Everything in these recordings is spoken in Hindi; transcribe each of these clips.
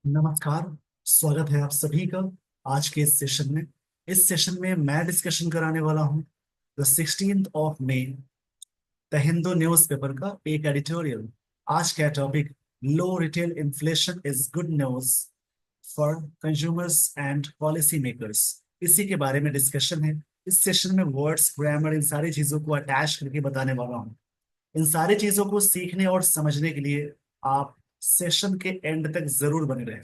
नमस्कार। स्वागत है आप सभी का आज के इस सेशन में। इस सेशन में मैं डिस्कशन कराने वाला हूँ the 16th of May the Hindu newspaper का एक एडिटोरियल। आज का topic, low retail inflation is good news for consumers and policy makers. इसी के बारे में डिस्कशन है। इस सेशन में वर्ड्स, ग्रामर, इन सारी चीजों को अटैच करके बताने वाला हूँ। इन सारी चीजों को सीखने और समझने के लिए आप सेशन के एंड तक जरूर बने रहें।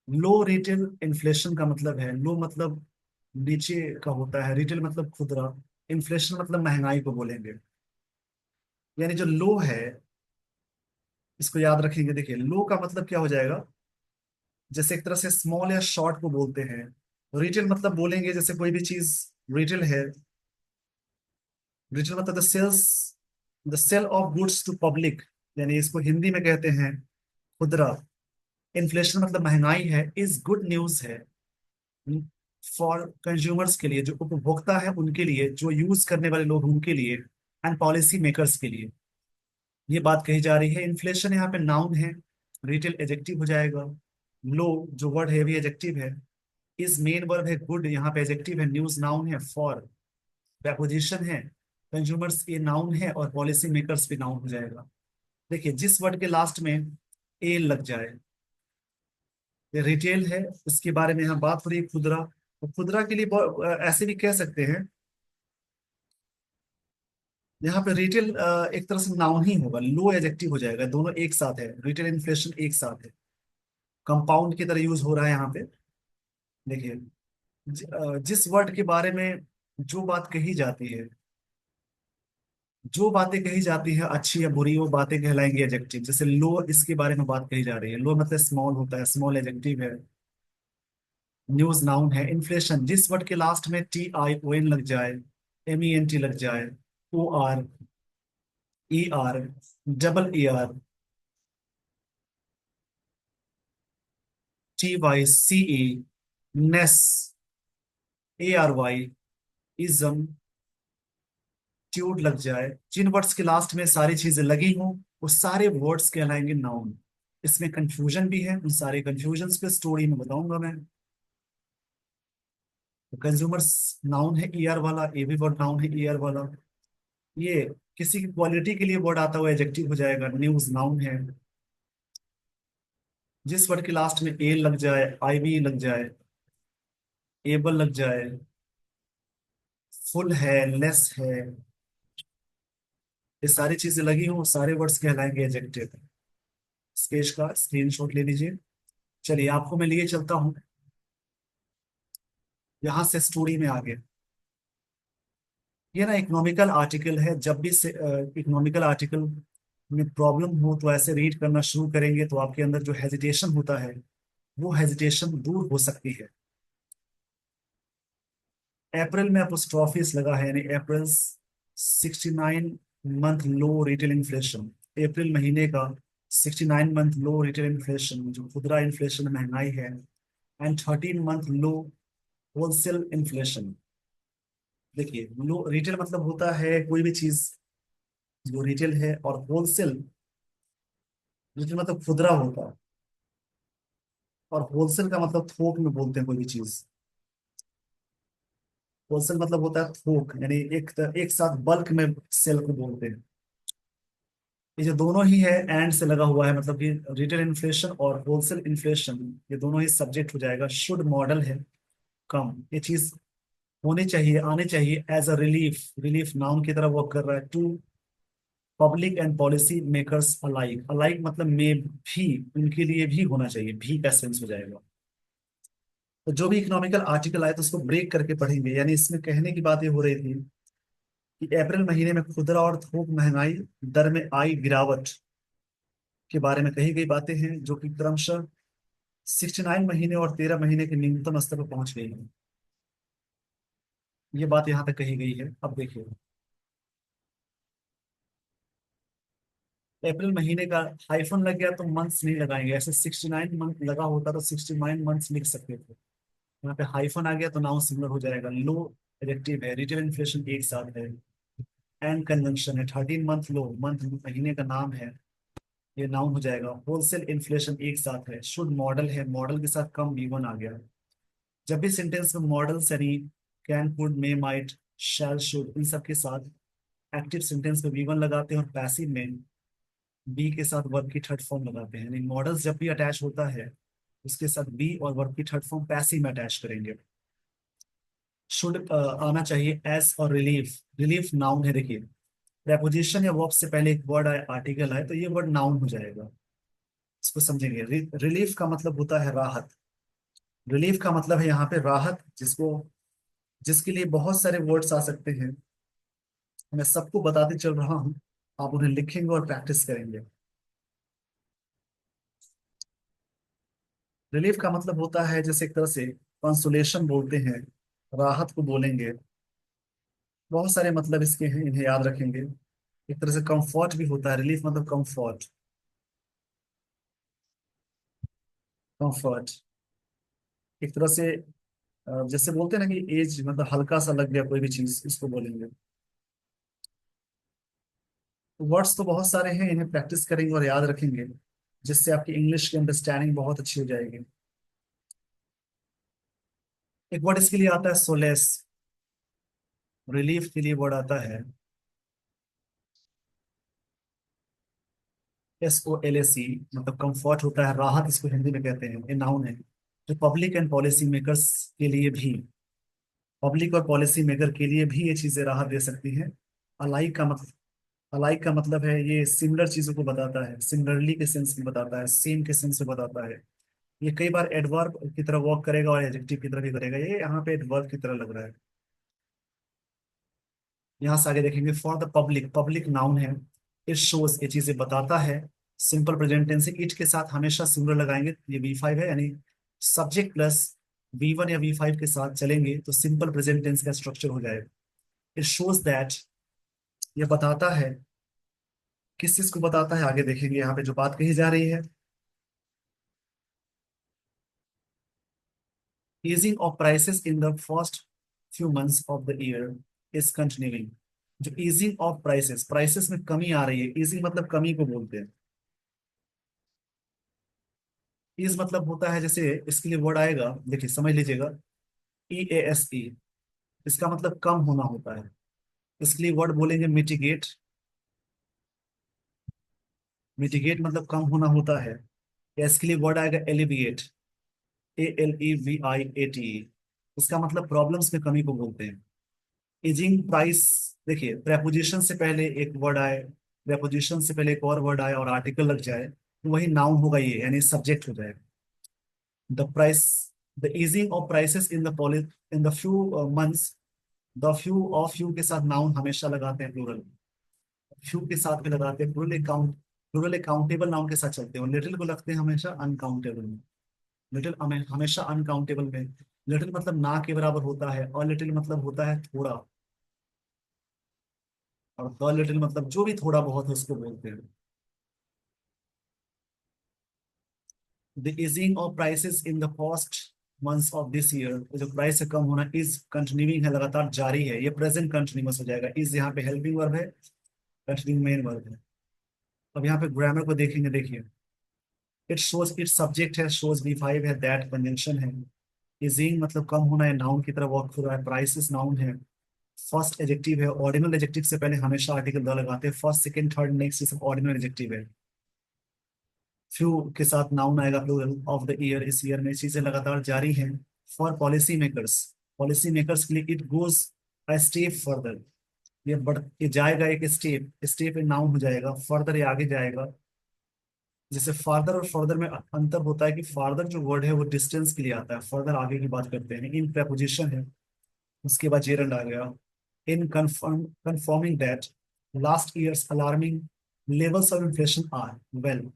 लो रिटेल इन्फ्लेशन का मतलब है, लो मतलब नीचे का होता है, रिटेल मतलब खुदरा, इन्फ्लेशन मतलब महंगाई को बोलेंगे। यानी जो लो है, इसको याद रखेंगे। देखिए, लो का मतलब क्या हो जाएगा, जैसे एक तरह से स्मॉल या शॉर्ट को बोलते हैं। रिटेल मतलब बोलेंगे जैसे कोई भी चीज रिटेल है। रिटेल मतलब the sale of goods to public, यानी इसको हिंदी में कहते हैं खुदरा। इन्फ्लेशन मतलब महंगाई है, इज गुड न्यूज है फॉर कंज्यूमर्स के लिए, जो उपभोक्ता है उनके लिए, जो यूज करने वाले लोग उनके लिए, एंड पॉलिसी मेकर्स के लिए। ये बात कही जा रही है। इन्फ्लेशन यहाँ पे नाउन है, रिटेल एजेक्टिव हो जाएगा। लो जो वर्ड है भी एजेक्टिव है। इस मेन वर्ब है, गुड यहाँ पे एजेक्टिव है। न्यूज नाउन है। फॉर प्रपोजिशन है। कंज्यूमर्स ये नाउन है, और पॉलिसी मेकर्स भी नाउन हो जाएगा। देखिए, जिस वर्ड के लास्ट में ए लग जाए, ये रिटेल है, इसके बारे में यहाँ बात हो रही है। खुदरा, तो खुदरा के लिए ऐसे भी कह सकते हैं। यहाँ पे रिटेल एक तरह से नाउन ही होगा, लो एडजेक्टिव हो जाएगा। दोनों एक साथ है, रिटेल इन्फ्लेशन एक साथ है, कंपाउंड की तरह यूज हो रहा है यहाँ पे। देखिए, जिस वर्ड के बारे में जो बात कही जाती है, जो बातें कही जाती है अच्छी या बुरी, वो बातें कहलाएंगी एडजेक्टिव। जैसे लो, इसके बारे में बात कही जा रही है, लो मतलब स्मॉल होता है, स्मॉल एडजेक्टिव है। न्यूज नाउन है। इन्फ्लेशन, जिस वर्ड के लास्ट में TION लग जाए, MENT लग जाए, OR, ER, ER, TYCE, ness, ARY, ism, tude लग जाए, जिन वर्ड्स के लास्ट में सारी चीजें लगी हों, वो सारे वर्ड्स कहलाएंगे नाउन। इसमें कंफ्यूजन भी है, उन सारे कंफ्यूजन पे स्टोरी में बताऊंगा मैं। तो कंज्यूमर्स नाउन है ER वाला, ये भी वर्ड नाउन है ER वाला। ये किसी की क्वालिटी के लिए वर्ड आता हुआ एडजेक्टिव हो जाएगा। न्यूज नाउन है। जिस वर्ड के लास्ट में ए लग जाए, IB लग जाए, एबल लग जाए, फुल है, लेस है, ये सारी चीजें लगी हों, सारे वर्ड्स कहलाएंगे एडजेक्टिव। स्केच का स्क्रीनशॉट ले लीजिए। चलिए, आपको मैं लिए चलता हूँ यहाँ से स्टोरी में आगे। ये ना इकोनॉमिकल आर्टिकल है। जब भी इकोनॉमिकल आर्टिकल में प्रॉब्लम हो तो ऐसे रीड करना शुरू करेंगे, तो आपके अंदर जो हेजिटेशन होता है, वो हेजिटेशन दूर हो सकती है। अप्रैल में अपोस्ट्रोफिस लगा है, यानी अप्रैल 69 मंथ लो रिटेल इन्फ्लेशन। अप्रैल महीने का 69 मंथ लो रिटेल इन्फ्लेशन, जो खुदरा इन्फ्लेशन महंगाई है। And 13 month low wholesale inflation. देखिए, लो रिटेल मतलब होता है कोई भी चीज जो रिटेल है, और होलसेल, रिटेल मतलब खुदरा होता है, और होलसेल का मतलब थोक में बोलते हैं कोई भी चीज। होलसेल मतलब होता है थोक, यानी एक साथ बल्क में सेल को बोलते हैं। ये जो दोनों ही है एंड से लगा हुआ है, मतलब कि रिटेल इन्फ्लेशन और होलसेल इन्फ्लेशन, ये दोनों ही सब्जेक्ट हो जाएगा। शुड मॉडल है, कम, ये चीज होनी चाहिए, आनी चाहिए as a relief. Relief noun की तरह वर्क कर रहा है। To public and policy makers alike, alike मतलब में भी, उनके लिए भी होना चाहिए, भी का सेंस हो जाएगा। तो जो भी इकोनॉमिकल आर्टिकल आए तो उसको ब्रेक करके पढ़ेंगे। यानी इसमें कहने की बात ये हो रही थी कि अप्रैल महीने में खुदरा और थोक महंगाई दर में आई गिरावट के बारे में कही गई बातें हैं, जो कि क्रमशः 69 महीने और 13 महीने के न्यूनतम स्तर पर पहुंच गई है। ये बात यहाँ तक कही गई है। अब देखिए, अप्रैल महीने का हाइफन लग गया तो मंथ्स नहीं लगाएंगे। ऐसे 69 मंथ लगा होता तो 69 मंथ्स लिख सकते थे। यहाँ पे हाइफन आ गया तो नाउन सिंगुलर हो जाएगा। लो एडजेक्टिव है, रिटेल इन्फ्लेशन एक साथ है, एंड कंजंक्शन है। 13 मंथ लो, मंथ महीने का नाम है, ये नाउन हो जाएगा। होलसेल इन्फ्लेशन एक साथ है। शुड मॉडल है, मॉडल के साथ कम वी1 आ गया। जब भी सेंटेंस में मॉडल यानी can, could, may, might, shall, should, इन सब के साथ एक्टिव सेंटेंस में वी1 लगाते हैं, और पैसिव में बी के साथ वर्ब की थर्ड फॉर्म लगाते हैं। यानी मॉडल्स जब भी अटैच होता है उसके साथ बी और वर्ब की थर्ड फॉर्म पैसिव में अटैच करेंगे। शुड आना चाहिए एस और रिलीफ। रिलीफ नाउन है, देखिए प्रेपोजिशन या वर्ब से पहले एक वर्ड आए, आर्टिकल आए, तो ये वर्ड नाउन हो जाएगा। इसको समझेंगे। रिलीफ का मतलब होता है राहत। रिलीफ का मतलब है यहाँ पे राहत, जिसको जिसके लिए बहुत सारे वर्ड्स आ सकते हैं। मैं सबको बताते चल रहा हूँ, आप उन्हें लिखेंगे और प्रैक्टिस करेंगे। रिलीफ का मतलब होता है जैसे एक तरह से कंसोलेशन बोलते हैं, राहत को बोलेंगे। बहुत सारे मतलब इसके हैं, इन्हें याद रखेंगे। एक तरह से कंफर्ट भी होता है, रिलीफ मतलब कंफर्ट। कंफर्ट एक तरह से जैसे बोलते हैं ना कि एज मतलब हल्का सा लग गया कोई भी चीज, इसको बोलेंगे। वर्ड्स तो बहुत सारे हैं, इन्हें प्रैक्टिस करेंगे और याद रखेंगे, जिससे आपकी इंग्लिश की अंडरस्टैंडिंग बहुत अच्छी हो जाएगी। एक वर्ड इसके लिए आता है सोलेस। रिलीफ के लिए वर्ड आता है SOLAC, मतलब कंफर्ट होता है, राहत इसको हिंदी में कहते हैं, ये नाउन है। जो पब्लिक एंड पॉलिसी मेकर्स के लिए भी, पब्लिक और पॉलिसी मेकर के लिए भी ये चीजें राहत दे सकती हैं। अलाइक का मतलब, अलाइक का मतलब है ये सिमिलर चीजों को बताता है, सिमिलरली के सेंस में बताता है, सेम के सेंस में बताता है। ये कई बार एडवर्ब की तरह वर्क करेगा और एडजेक्टिव की तरह भी करेगा, ये यहाँ पे एडवर्ब की तरह लग रहा है। यहाँ से आगे देखेंगे, for the public, public noun है। इट शोज, ये चीजें बताता है। सिंपल प्रेजेंट टेंस है, इट के साथ हमेशा सिंगुलर लगाएंगे, ये V5 है, यानी सब्जेक्ट प्लस V1 या V5 के साथ चलेंगे तो सिंपल प्रेजेंट टेंस का स्ट्रक्चर हो जाएगा। इट शोज दैट, ये बताता है। किस चीज को बताता है आगे देखेंगे, यहाँ पे जो बात कही जा रही है। Easing of prices in the first few months of the year is continuing. जो ईजिंग ऑफ प्राइसेस, प्राइसेस में कमी आ रही है, ईजिंग मतलब कमी को बोलते हैं। ईज मतलब होता है, जैसे इसके लिए वर्ड आएगा, देखिए समझ लीजिएगा, EASE, इसका मतलब कम होना होता है। इसके लिए वर्ड बोलेंगे मिटिगेट। मिटिगेट मतलब कम होना होता है। या इसके लिए वर्ड आएगा एलिविएट, ALEVIATE, इसका मतलब प्रॉब्लम्स में कमी को बोलते हैं। इजिंग प्राइस, देखिए प्रेपोजिशन से पहले एक वर्ड आए, प्रेपोजिशन से पहले एक और वर्ड आए और आर्टिकल लग जाए, तो वही नाउन होगा, ये यानी सब्जेक्ट हो जाएगा। The price, the easing of prices in the poly in the few months, the few of you के साथ नाउन हमेशा लगाते हैं प्लूरल। फ्यू के साथ भी लगाते हैं plural account, plural accountable noun के साथ चलते हैं, लिटिल को लगते हैं हमेशा अनकाउंटेबल में। लिटिल हमेशा अनकाउंटेबल में। लिटिल मतलब ना के बराबर होता है, और लिटिल मतलब होता है थोड़ा, और द लिटिल मतलब जो भी थोड़ा बहुत है उसको बोलते हैं। The easing of prices in the first months of this year, जो प्राइस से कम होना इज कंटिन्यूइंग है, लगातार जारी है, ये प्रेजेंट कंटिन्यूअस हो जाएगा। इज यहाँ पे हेल्पिंग वर्ब है, कंटिन्यूइंग मेन वर्ब है। अब यहाँ पे ग्रामर को देखेंगे, देखिए इट शोज, इट सब्जेक्ट है, शोज V5 है, दैट कंजंक्शन है। इजिंग मतलब कम होना है, नाउन की तरह वर्क हो रहा है। प्राइसेस नाउन है, फर्स्ट एडजेक्टिव है, ऑर्डिनल एडजेक्टिव से पहले हमेशा आर्टिकल द लगाते हैं, फर्स्ट सेकंड थर्ड नेक्स्ट, ये सब ऑर्डिनल एडजेक्टिव है। फ्यू के साथ नाउन आएगा प्लूरल ऑफ द ईयर, इस ईयर में चीजें लगातार जारी हैं। For policy makers, policy makers के लिए it goes a step further, ये जाएगा एक स्टेप, स्टेप नाउन हो जाएगा, फर्दर ये आगे जाएगा। जैसे फादर और फर्दर में अंतर होता है कि फादर जो वर्ड है वो डिस्टेंस के लिए आता है, फर्दर आगे की बात करते हैं, इन preposition है। उसके बाद जेरंड आ गया। In confirming that last years alarming levels of inflation are well.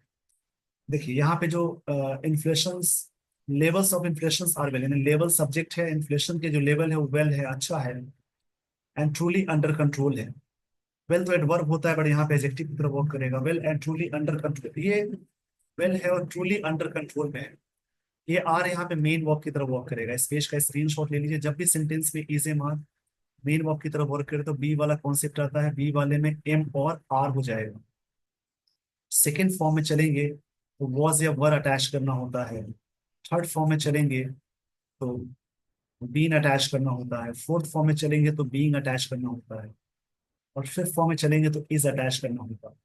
देखिए यहाँ पे जो inflation, levels of inflation are well, यानी लेवल सब्जेक्ट है, इन्फ्लेशन के जो लेवल है वो वेल है, अच्छा है, एंड ट्रूली अंडर कंट्रोल है। वेल तो एडवर्ब होता है, बट यहाँ पे एडजेक्टिव की तरह वर्क करेगा, well and truly under control, ये वेल है और ट्रूली अंडर कंट्रोल में है। ये आर यहाँ पे मेन वर्ब की तरह वर्क करेगा। इस पेज का स्क्रीनशॉट ले लीजिए, जब भी सेंटेंस में is am are main verb की तरह वर्क करे तो बी वाला कॉन्सेप्ट आता है, बी वाले में एम और आर हो जाएगा। सेकेंड फॉर्म में चलेंगे तो वॉज या वर अटैच करना होता है। थर्ड फॉर्म में चलेंगे तो बीन अटैच करना होता है। फोर्थ फॉर्म में चलेंगे तो बीइंग अटैच करना होता है। और फिफ्थ फॉर्म में चलेंगे तो इज अटैच करना होता है।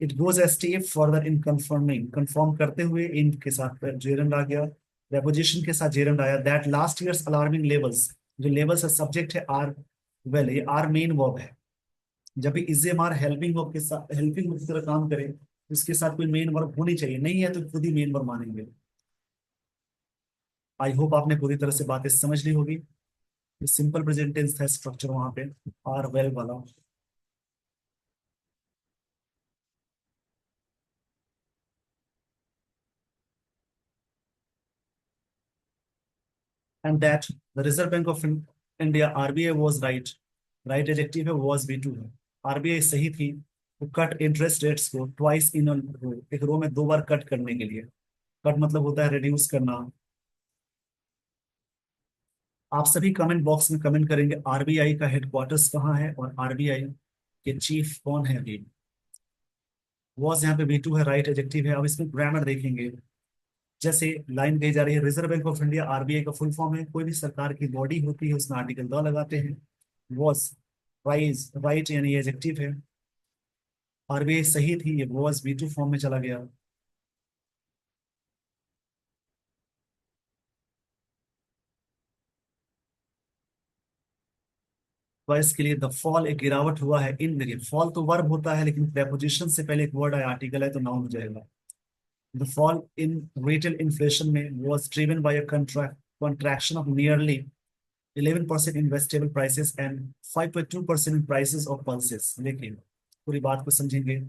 It goes a step further in confirming, confirm करते हुए इन के साथ जेरंड आ गया, preposition के साथ जेरंड आया। That last years alarming levels, जो लेवल्स है सब्जेक्ट है आर, वेल ये आर मेन वर्ब है। जब भी is am are helping verb के साथ, हेल्पिंग वर्ब की तरह काम करे तो इसके साथ कोई मेन वर्ब होनी चाहिए, नहीं है तो खुद ही मेन वर्ब मानेंगे। आई होप आपने पूरी तरह से बातें समझ ली होगी। सिंपल प्रेजेंट टेंस था स्ट्रक्चर वहां पे, आर वेल वाला। And that the reserve bank of India RBI was right, right adjective है, वाज भी टू है। आरबीआई सही थी तो कट इंटरेस्ट रेट्स को ट्वाइस इन रो, एक रो में दो बार कट करने के लिए। कट मतलब होता है रिड्यूस करना। आप सभी कमेंट बॉक्स में कमेंट करेंगे आरबीआई का हेडक्वार्टर्स कहाँ है और आरबीआई के चीफ कौन है अभी। वॉज यहाँ पे बी टू है, राइट एडजेक्टिव है। अब इसमें ग्रामर देखेंगे। जैसे लाइन कही जा रही है reserve bank of India RBI का फुल फॉर्म है, कोई भी सरकार की बॉडी होती है उसमें आर्टिकल द लगाते हैं। वॉज राइज राइट यानी एडजेक्टिव है। आरबीआई सही थी, ये वॉज बी टू फॉर्म में चला गया। वॉइस के लिए द फॉल, एक गिरावट हुआ है इन, देखिए फॉल तो वर्ब होता है लेकिन प्रेपोजिशन से पहले एक वर्ड है आर्टिकल है तो नाउन हो जाएगा। The fall in retail inflation में was driven by a contraction of nearly 11% in vegetable prices and 5.2% in prices of pulses। देखिए पूरी बात को समझेंगे।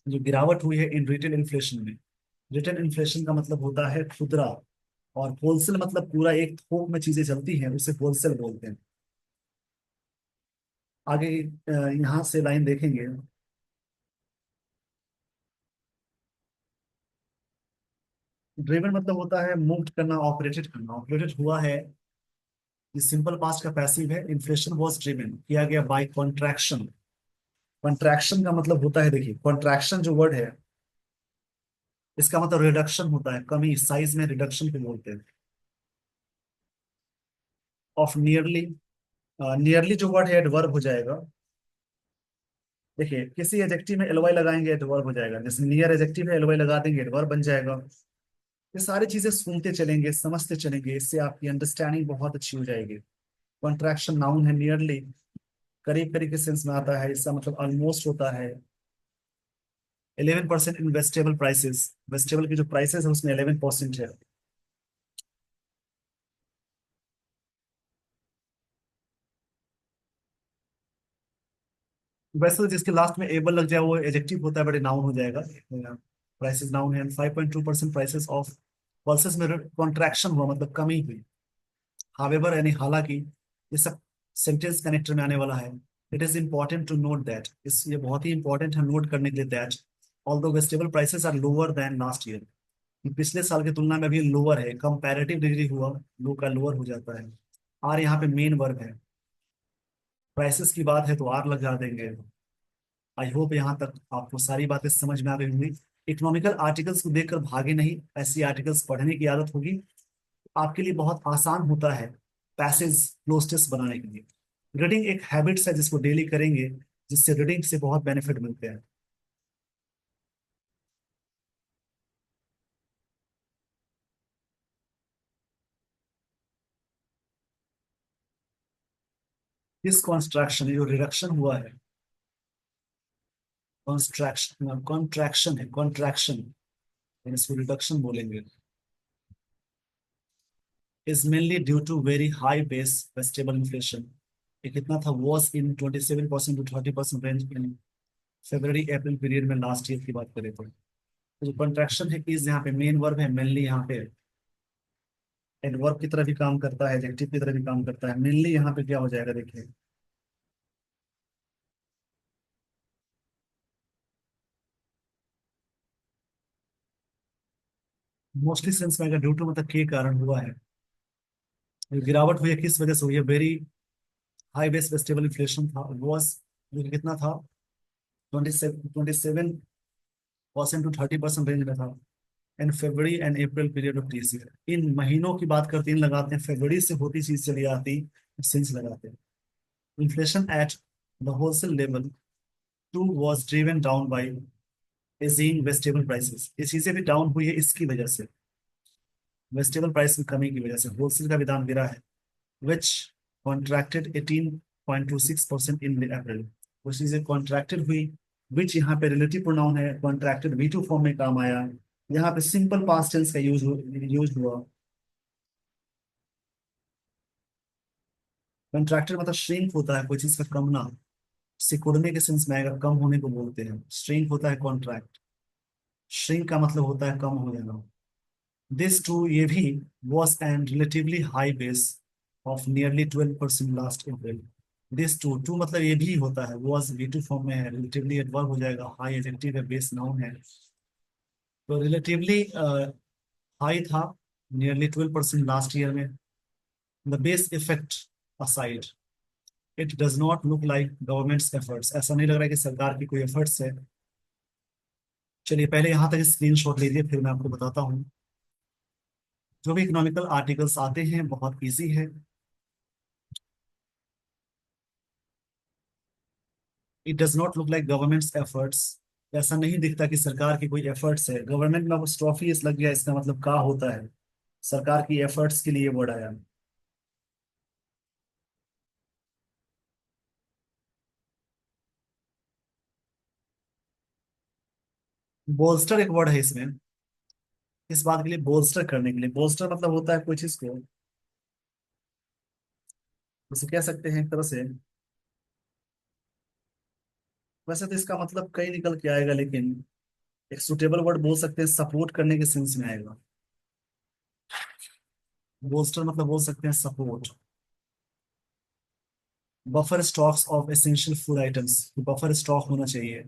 जो गिरावट हुई है इन रिटेल इन्फ्लेशन में, रिटेल इन्फ्लेशन का मतलब होता है खुदरा, और होलसेल मतलब पूरा एक थोक में चीजें चलती हैं उसे होलसेल बोलते हैं। आगे यहाँ से लाइन देखेंगे। ड्रिवन मतलब होता है मूव करना, ऑपरेटेड करना, ऑपरेटेड हुआ है। ये सिंपल पास्ट का पैसिव है। इन्फ्लेशन वॉज ड्रिवन किया गया बाय कॉन्ट्रैक्शन। कॉन्ट्रैक्शन का मतलब होता है, देखिए कॉन्ट्रैक्शन जो वर्ड है इसका मतलब रिडक्शन होता है, कमी, साइज में रिडक्शन को बोलते हैं। ऑफ नियरली, नियरली जो वर्ड है एडवर्ब हो जाएगा। देखिए किसी एडजेक्टिव में एलवाई लगाएंगे एडवर्ब हो जाएगा, जैसे नियर एडजेक्टिव है एलवाई लगा देंगे एडवर्ब बन जाएगा। ये सारी चीजें सुनते चलेंगे समझते चलेंगे, इससे आपकी अंडरस्टैंडिंग बहुत अच्छी हो जाएगी। कॉन्ट्रैक्शन नाउन है, नियरली करीब करीब के सेंस में आता है, इसका मतलब ऑलमोस्ट होता है। 11% इन वेजिटेबल प्राइसेस, वेजिटेबल की जो प्राइसेस है उसमें 11% है। वैसे तो जिसके लास्ट में एबल लग जाए वो एडजेक्टिव होता है बट नाउन हो जाएगा। प्राइसेस नाउन है। 5.2% प्राइसेस ऑफ पल्सेस में कॉन्ट्रैक्शन हुआ मतलब कमी हुई। हावेवर यानी हालांकि, ये सब सेंटेंस कनेक्टर में आने वाला है। It is important to note that, इस ये बहुत ही इंपॉर्टेंट है नोट करने के लिए, that although vegetable prices are lower than last year, पिछले साल की तुलना में अभी लोअर है, कंपैरेटिव डिग्री हुआ, लो का लोअर हो जाता है। आर यहाँ पे मेन वर्ब है, प्राइसेस की बात है तो आर लगा देंगे। आई होप यहाँ तक आपको सारी बातें समझ में आ गई होंगी। इकोनॉमिकल आर्टिकल्स को देखकर भागे नहीं, ऐसी आर्टिकल्स पढ़ने की आदत होगी, आपके लिए बहुत आसान होता है पैसेज क्लोज बनाने के लिए। रीडिंग एक हैबिट्स है जिसको डेली करेंगे, जिससे रीडिंग से बहुत बेनिफिट मिलते हैं। इस कॉन्स्ट्रक्शन जो रिडक्शन हुआ है, कॉन्स्ट्रक्शन कॉन्ट्रैक्शन है, कॉन्ट्रैक्शन इसको रिडक्शन बोलेंगे, is mainly due to very high base vegetable inflation. ये कितना था, was in 27% to 30% range in February April period में लास्ट ईयर की बात करें तो जो कॉन्ट्रैक्शन है इज यहाँ पे मेन वर्ब है, मेनली यहाँ पे एडवर्ब की तरह भी काम करता है, एडजेक्टिव की तरह भी काम करता है। मेनली यहाँ पे क्या हो जाएगा देखिए, मोस्टली सेंस में अगर ड्यू टू मतलब के कारण हुआ है। ये गिरावट हुई है किस वजह से हुई है, very high base vegetable inflation था, वॉज जो कि कितना था 27, 27 परसेंट टू 30% रेंज में था। In February and April period of this year, इन महीनों की बात करते हैं, लगाते हैं फरवरी से होती चीज चली आती सिंस लगाते हैं। Inflation at the wholesale level too was driven down by easing vegetable prices, ये चीजें भी डाउन हुई है इसकी वजह से, वेजिटेबल प्राइस में कमी की वजह से होलसेल का भी दाम गिरा है। विच कॉन्ट्रैक्टेड 18.26% इन अप्रैल, वो चीजें कॉन्ट्रैक्टेड हुई। विच यहाँ पे रिलेटिव प्रोनाउन है, कॉन्ट्रैक्टेड वी टू फॉर्म में काम आया। यहाँ पे सिंपल पास्ट टेंस का यूज हुआ। कॉन्ट्रैक्टेड मतलब श्रिंक होता है कोई चीज का कम ना, सिकुड़ने के सेंस में आएगा, कम होने को बोलते हैं, श्रिंक होता है कॉन्ट्रैक्ट। श्रिंक का मतलब होता है कम हो जाना। दिस टू, ये भी, was an relatively high base of nearly 12% last April। This too, too मतलब ये भी होता है, was भी टू फॉर्म में है, रिलेटिवली एडवर्ब हो जाएगा, हाई एडजेक्टिव है, बेस नाउन है। तो रिलेटिवली हाई था, नियरली 12% लास्ट ईयर में। The base effect aside, it does not look like governments efforts, ऐसा नहीं लग रहा है कि सरकार की कोई एफर्ट्स है। चलिए पहले यहाँ तक स्क्रीनशॉट लीजिए, फिर मैं आपको बताता हूँ। जो भी इकोनॉमिकल आर्टिकल्स आते हैं बहुत इजी है। It does not look like governments efforts, ऐसा नहीं दिखता कि सरकार की कोई एफर्ट्स है। गवर्नमेंट में उस ट्रॉफी इस लग गया, इसका मतलब क्या होता है, सरकार की एफर्ट्स के लिए वर्ड आया। बोल्स्टर एक वर्ड है इसमें, इस बात के लिए, बोल्स्टर करने के लिए। बोल्स्टर मतलब होता है कोई चीज को, उसे कह सकते हैं एक तरह से। वैसे तो इसका मतलब कई निकल के आएगा, लेकिन एक सुटेबल वर्ड बोल सकते हैं, सपोर्ट करने के सेंस में आएगा। बोल्स्टर मतलब बोल सकते हैं support. Buffer stocks of essential food items, buffer stock होना चाहिए,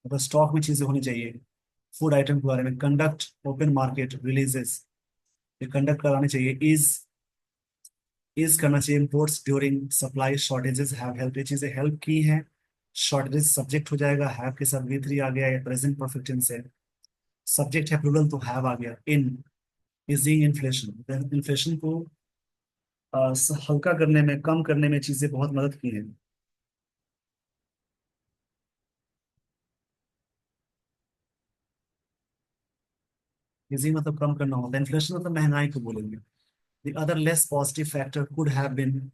मतलब स्टॉक में चीजें होनी चाहिए फूड आइटम के बारे में। कंडक्ट ओपन मार्केट रिलीजेस, ये कंडक्ट कराने चाहिए। इज करना चाहिए। Imports during supply shortages have help, ये चीजें हेल्प की हैं। शॉर्टेज सब्जेक्ट हो जाएगा, हैव के साथ वी थ्री आ गया, ये प्रेजेंट परफेक्ट टेंस है। सब्जेक्ट है प्लूरल तो हैव आ गया। इन इजिंग इन्फ्लेशन, इन्फ्लेशन को हल्का करने में, कम करने में चीजें बहुत मदद की हैं। इजिंग मतलब कम करना होता है, इन्फ्लेशन मतलब महंगाई को बोलेंगे। The other less positive factor could have been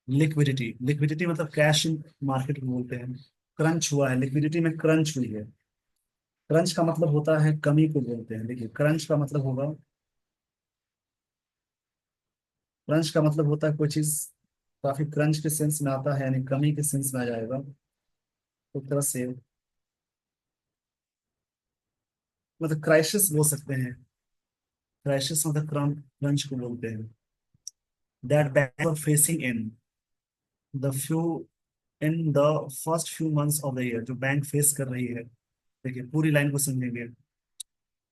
liquidity, liquidity मतलब कैश इन मार्केट को बोलते हैं। क्रंच हुआ है, लिक्विडिटी में क्रंच हुई है। क्रंच का मतलब होता है कमी को बोलते हैं। देखिए क्रंच का मतलब होगा, क्रंच का मतलब होता है कोई चीज काफी क्रंच के सेंस में आता है, यानी कमी के सेंस में आ जाएगा। तो एक तरह से मतलब क्राइसिस बोल सकते हैं। क्राइसिस मतलब क्रंच को बोलते हैं। That bank were facing the few in the first few months of the year, जो बैंक फेस कर रही है। देखिए पूरी लाइन को समझेंगे।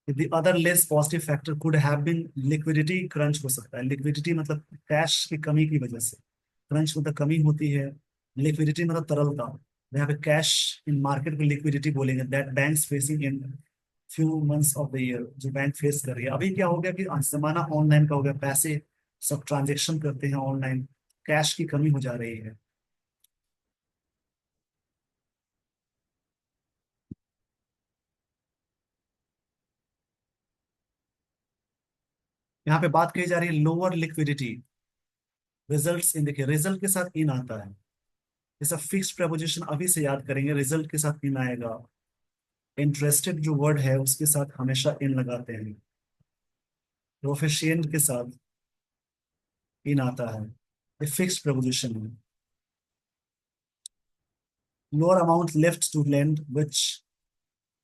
The other less positive factor could have been liquidity, crunch हो सकता है। लिक्विडिटी मतलब कैश की कमी की वजह से, क्रंच मतलब कमी होती है। लिक्विडिटी मतलब तरलता, यहाँ पे कैश इन मार्केट को लिक्विडिटी बोलेंगे। That banks facing in few months of the year, जो बैंक फेस कर रही है। अभी क्या हो गया कि जमाना ऑनलाइन का हो गया, पैसे सब ट्रांजेक्शन करते हैं ऑनलाइन, कैश की कमी हो जा रही है। यहाँ पे बात कही जा रही है लोअर लिक्विडिटी रिजल्ट्स इन, देखिए रिजल्ट के साथ इन आता है, जैसा फिक्स्ड प्रपोजिशन अभी से याद करेंगे, रिजल्ट के साथ इन आएगा। इंटरेस्टेड जो वर्ड है उसके साथ हमेशा इन लगाते हैं। प्रोफिशिएंट के साथ इन आता है, ये फिक्स्ड प्रपोजिशन है। Lower amount left to lend which,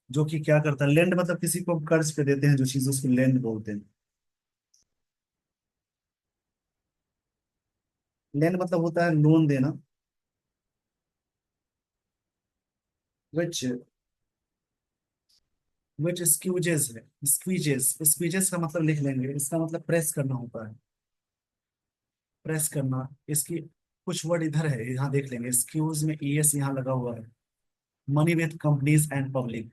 जो कि क्या करता है, लेंड मतलब किसी को कर्ज पे देते हैं जो चीज, उसको लेंड बोलते हैं। लेंड मतलब होता है लोन देना। विच, विच स्क्यूजेस है, स्क्वीजेस, स्क्वीजेस का मतलब लिख लेंगे, इसका मतलब प्रेस करना होता है। प्रेस करना, इसकी कुछ वर्ड इधर है, यहाँ देख लेंगे। स्क्यूज में ईएस यहाँ लगा हुआ है। Money with companies and public,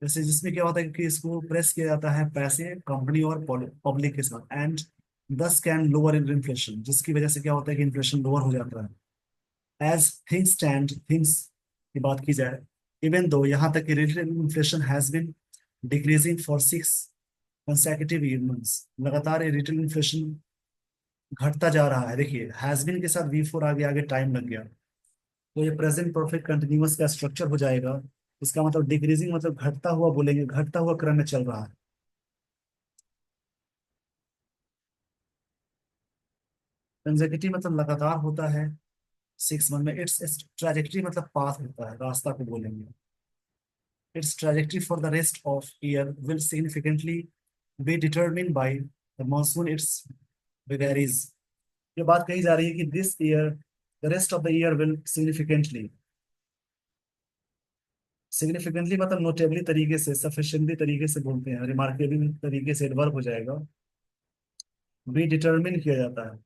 जैसे जिसमें क्या होता है कि इसको प्रेस किया जाता है पैसे कंपनी और पब्लिक के साथ, एंड दस कैन लोअर इन इन्फ्लेशन, जिसकी वजह से क्या होता है कि इन्फ्लेशन लोअर हो जाता है। एज थिंग्स स्टैंड, थिंग्स की बात की जाए, इवन दो यहाँ तक कि retail inflation has been decreasing for 6 consecutive months, लगातार ये रिटेल इन्फ्लेशन घटता जा रहा है। देखिए हैज बिन के साथ वी फोर आगे आगे टाइम लग गया, तो ये प्रेजेंट परफेक्ट कंटिन्यूअस का स्ट्रक्चर हो जाएगा। इसका मतलब डिक्रीजिंग मतलब घटता हुआ बोलेंगे, घटता हुआ क्रम में चल रहा है। कंसेक्यूटिव मतलब लगातार होता है 6 मंथ में। इट्स ट्रैजेक्टरी मतलब पाथ होता है, रास्ता को बोलेंगे। Its trajectory for the rest of year will significantly be determine by the monsoon its vagaries. ये बात कही जा रही है कि this year the rest of the year will significantly, significantly मतलब नोटेबली तरीके से, सफिशिएंटली तरीके से बोलते हैं, रिमार्केबल तरीके से एडवर्ब हो जाएगा। बी डिटरमिन किया जाता है,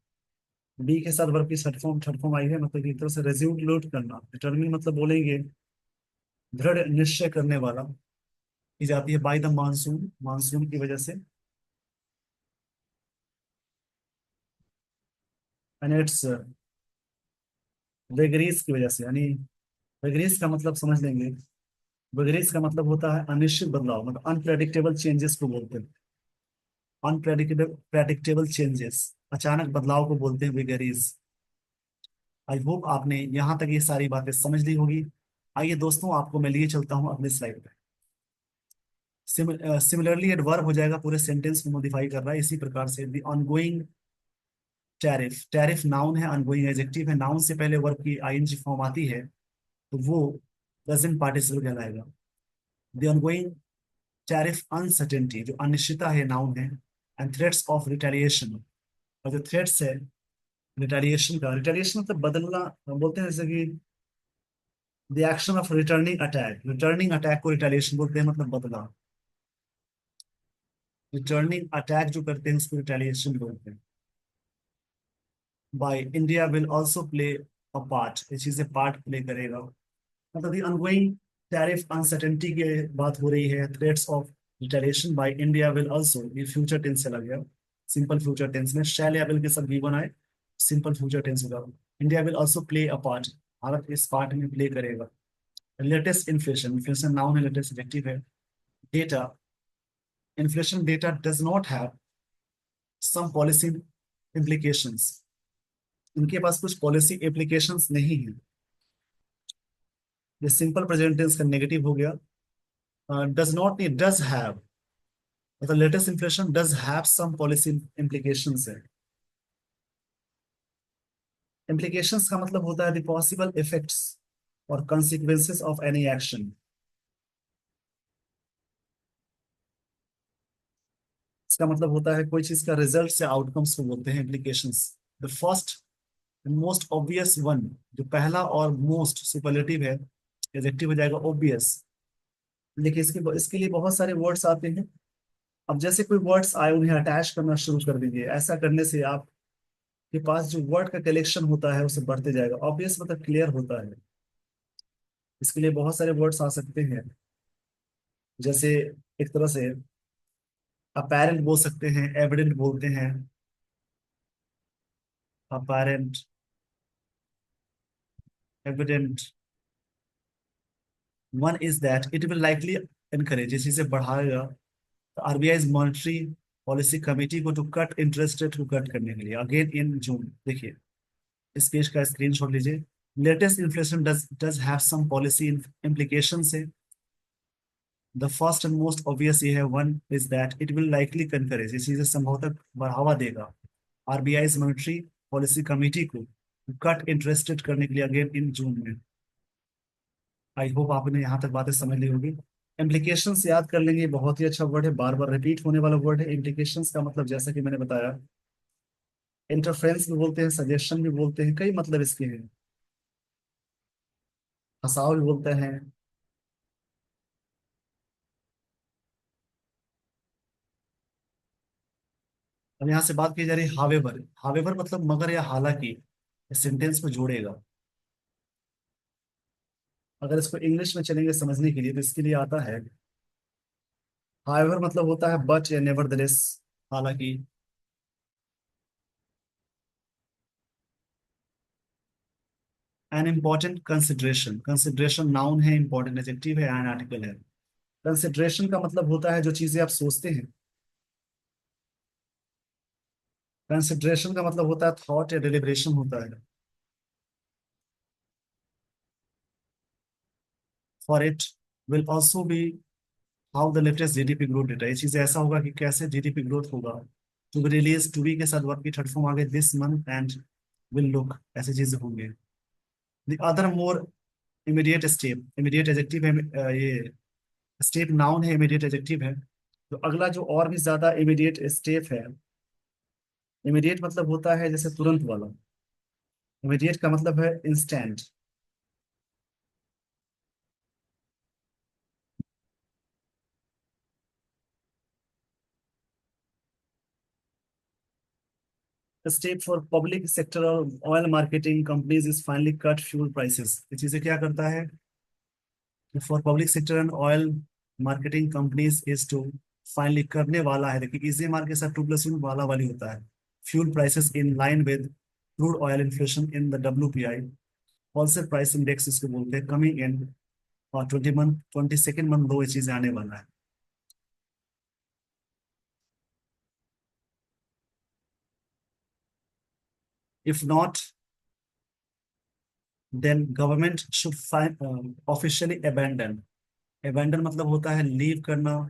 बी के साथ वर्ब की थर्ड फॉर्म आई है, मतलब एक तरह से रेज्यूट करना। डिटरमिन मतलब बोलेंगे दृढ़ निश्चय करने वाला, की जाती है बाय द मानसून, मानसून की वजह से। एंड इट्स वेगरीज की वजह से, यानी वेगरीज का मतलब समझ लेंगे। वेगरीज का मतलब होता है अनिश्चित बदलाव, मतलब अनप्रेडिक्टेबल चेंजेस को बोलते हैं। अनप्रेडिक्टेबल प्रेडिक्टेबल चेंजेस, अचानक बदलाव को बोलते हैं वेगरीज। आई होप आपने यहाँ तक ये सारी बातें समझ ली होगी। आइए दोस्तों, आपको मैं लिए चलता हूँ अगले स्लाइड पे। सिमिलरली एडवर्ब हो जाएगा, पूरे सेंटेंस को मॉडिफाई कर रहा है इसी प्रकार से। The ongoing tariff, tariff noun है, ऑनगोइंग एडजेक्टिव है। नाउन से पहले वर्ब की आईएनजी फॉर्म आती है तो वो प्रेजेंट पार्टिसिपल कहलाएगा। द ऑनगोइंग टैरिफ अनसर्टेनिटी, जो अनिश्चितता है, नाउन है। एंड थ्रेट्स ऑफ रिटेलिएशन, और जो थ्रेट्स है रिटेलिएशन का, रिटेलिएशन मतलब बदलना बोलते हैं, जैसे कि the action of returning attack, returning attack को रिटेलिएशन बोलते हैं, मतलब बदला। रिटर्निंग अटैक जो करते हैं उसको रिटेलिएशन बोलते हैं। By India will also play a part, ये चीजें पार्ट प्ले करेगा। मतलब ये अनगोइंग टैरिफ अनसर्टेनिटी की बात हो रही है। Threats of retaliation by India will also, ये फ्यूचर टेंस चला गया, सिंपल फ्यूचर टेंस में शैल या विल के सब वी बनाए, सिंपल फ्यूचर टेंस होगा। India will also play a part, भारत इस पार्ट में प्ले करेगा। लेटेस्ट इन्फ्लेशन, इन्फ्लेशन नाउन है, लेटेस्ट एडजेक्टिव है। Data, inflation data does not have some policy implications, इनके पास कुछ पॉलिसी एप्लीकेशंस नहीं है। ये सिंपल प्रेजेंट टेंस का नेगेटिव हो गया। डज नॉट नहीं, डज हैव, मतलब latest inflation does have some policy implications है। इम्प्लीकेशंस का मतलब होता है द पॉसिबल इफेक्ट्स और consequences ऑफ एनी एक्शन। इसका मतलब होता है कोई चीज का रिजल्ट से आउटकम्स को बोलते हैं implications. The first most obvious one, जो पहला और मोस्ट सुपरलेटिव है, एडजेक्टिव हो जाएगा ऑब्वियस। लेकिन इसके लिए बहुत सारे वर्ड्स आते हैं। अब जैसे कोई वर्ड्स आए उन्हें अटैच करना शुरू कर दीजिए। ऐसा करने से आपके पास जो वर्ड का कलेक्शन होता है उसे बढ़ते जाएगा। ऑब्वियस मतलब क्लियर होता है। इसके लिए बहुत सारे वर्ड्स आ सकते हैं, जैसे एक तरह से अपेरेंट बोल सकते हैं, एविडेंट बोलते हैं। Apparent, evident. One is that it will likely encourage, इसी से बढ़ाएगा। RBI is monetary policy committee को टू कट इंटरेस्ट रेट को कट करने के लिए अगेन इन जून। देखिए इस पेज का स्क्रीनशॉट लीजिए। Latest inflation does does have some policy implications से। The first and most obvious ये है, one is that it will likely encourage, इस चीजें संभवतः बढ़ावा देगा आरबीआई मॉनेटरी पॉलिसी कमेटी को कट इंटरेस्ट रेट करने के लिए अगेन इन जून में। आई होप आपने यहाँ तक बातें समझ ली होगी। इम्प्लीकेशंस याद कर लेंगे, बहुत ही अच्छा वर्ड है, बार बार रिपीट होने वाला वर्ड है। इम्प्लीकेशंस का मतलब जैसा कि मैंने बताया, इंटरफेरेंस भी बोलते हैं, सजेशन भी बोलते हैं, कई मतलब इसके हैं। फंसाव भी बोलते हैं। अब यहाँ से बात की जा रही है हावेवर। हावेवर मतलब मगर या हालांकि, सेंटेंस में जोड़ेगा। अगर इसको इंग्लिश में चलेंगे समझने के लिए तो इसके लिए आता है हाउएवर मतलब होता है बट या नेवरदलेस, हालांकि। An important consideration, consideration noun है, इंपॉर्टेंट एडजेक्टिव है, एन आर्टिकल है। कंसिडरेशन का मतलब होता है जो चीजें आप सोचते हैं। कंसिडरेशन का मतलब होता है थॉट या डिलिब्रेशन होता है। For it will also be how the latest GDP growth data, ये चीज ऐसा होगा कि कैसे जीडीपी ग्रोथ होगा। To be release, to be के साथ वर्क की थर्ड फॉर्म आ गई this month, and will look, ऐसी चीजें होंगे। The other more immediate step, immediate adjective है, ये स्टेप नाउन है, इमीडिएट एडजेक्टिव है। तो अगला जो और भी ज्यादा इमीडिएट स्टेप है, इमीडिएट मतलब होता है जैसे तुरंत वाला। इमीडिएट का मतलब है instant. Step for public sector और oil marketing companies is finally cut fuel prices, ये चीजें क्या करता है? For public sector and oil marketing companies is to, finally करने वाला है, देखिए इजी मार्क के साथ टू प्लस वन वाला वाली होता है। Fuel prices in line with crude oil inflation in the WPI, wholesale price index इसको बोलते हैं, कमिंग इन और 20 मंथ 22nd मंथ दो ये चीजें आने वाला है। If not then government should officially abandon, abandon मतलब होता है लीव करना,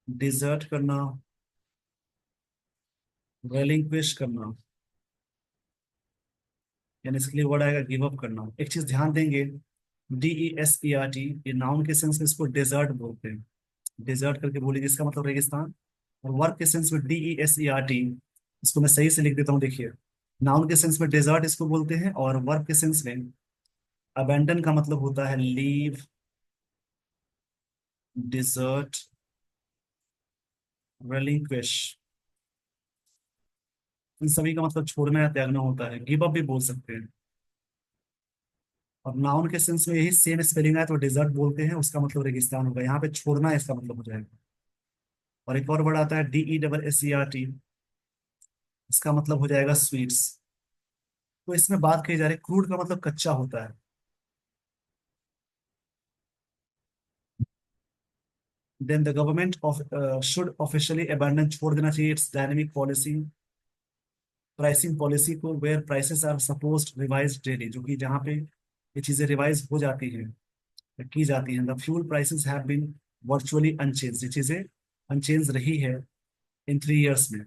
डिजर्ट करना, रेलिंक्विश करना, यानी इसके लिए वर्ड आएगा गिव अप करना। एक चीज ध्यान देंगे, DESERT, ये नाउन के सेंस में इसको डेजर्ट बोलते हैं, डेजर्ट करके बोलेंगे इसका मतलब रेगिस्तान। और वर्क के सेंस में DESERT, इसको मैं सही से लिख देता हूँ, देखिए। नाउन के सेंस में डेजर्ट इसको बोलते हैं, और वर्क के सेंस में अबेंडन का मतलब होता है लीव, डिजर्ट, relinquish, इन सभी का मतलब छोड़ना या त्यागना होता है। गिव अप भी बोल सकते हैं। और नाउन के सेंस में यही सेम स्पेलिंग है, तो डिजर्ट बोलते हैं, उसका मतलब रेगिस्तान होगा, यहाँ पे छोड़ना इसका मतलब हो जाएगा। और एक और वर्ड आता है DESSERT, इसका मतलब हो जाएगा स्वीट्स। तो इसमें बात कही जा रही है, क्रूड का मतलब कच्चा होता है। Then the government of should officially abandon, छोड़ देना चाहिए its dynamic policy, pricing policy को, where prices are supposed revise daily, जो कि जहाँ पे ये चीजें रिवाइज हो जाती हैं, की जाती हैं। The fuel prices have been virtually unchanged, ये चीजें अनचेंज रही है इन 3 इयर्स में।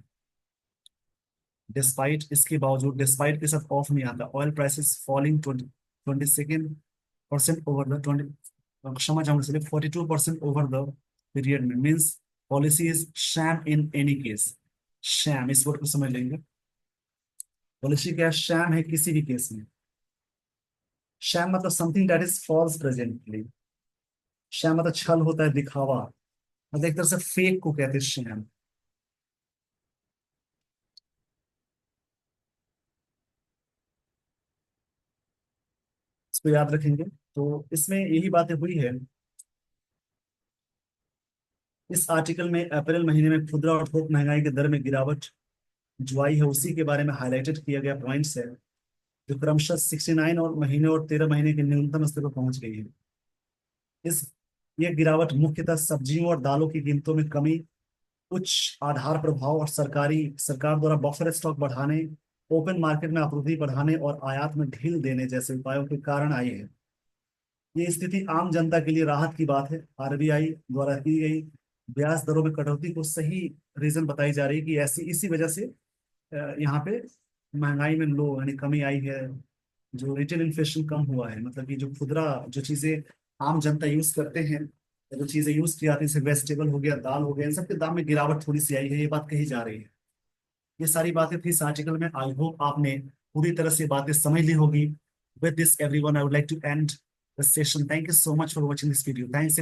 डिस्पाइट, इसके बावजूद, डिस्पाइट के साथ ऑफ नहीं आता। Oil prices falling 22% over the 20, क्षमा चाहूंगा इसलिए 42% ओवर द पीरियड में, means policy is sham in any case. Sham इस वर्ड को समझ लेंगे। पॉलिसी क्या शैम है किसी भी केस में। शैम मतलब something that is false presently. Sham मतलब छल होता है, दिखावा, मतलब एक तरह से फेक को कहते हैं शैम। इसको याद रखेंगे। तो इसमें यही बातें हुई है। इस आर्टिकल में अप्रैल महीने में खुदरा और थोक महंगाई की दर में गिरावट जो आई है, उसी के बारे में हाईलाइटेड किया गया पॉइंट्स है, जो क्रमशः 69 और महीने और 13 महीने के न्यूनतम स्तर पर पहुंच गई है। इस ये गिरावट मुख्यतः सब्जियों और दालों की कीमतों में कमी, उच्च आधार प्रभाव और सरकार द्वारा बफर स्टॉक बढ़ाने, ओपन मार्केट में आपूर्ति बढ़ाने और आयात में ढील देने जैसे उपायों के कारण आई है। ये स्थिति आम जनता के लिए राहत की बात है। RBI द्वारा की गई ब्याज दरों में कटौती को सही रीजन बताई जा रही है कि ऐसी इसी वजह से यहाँ पे महंगाई में लो यानी कमी आई है। जो रिटेल इन्फ्लेशन कम हुआ है, मतलब कि जो खुदरा जो चीजें आम जनता यूज करते हैं, जो चीजें यूज की जाती है, जैसे वेजिटेबल हो गया, दाल हो गया, इन सबके दाम में गिरावट थोड़ी सी आई है, ये बात कही जा रही है। ये सारी बातें थी इस आर्टिकल में। आई होप आपने पूरी तरह से बातें समझ ली होगी। With this everyone, I would like to end the session. Thank you so much for watching this video. Thanks.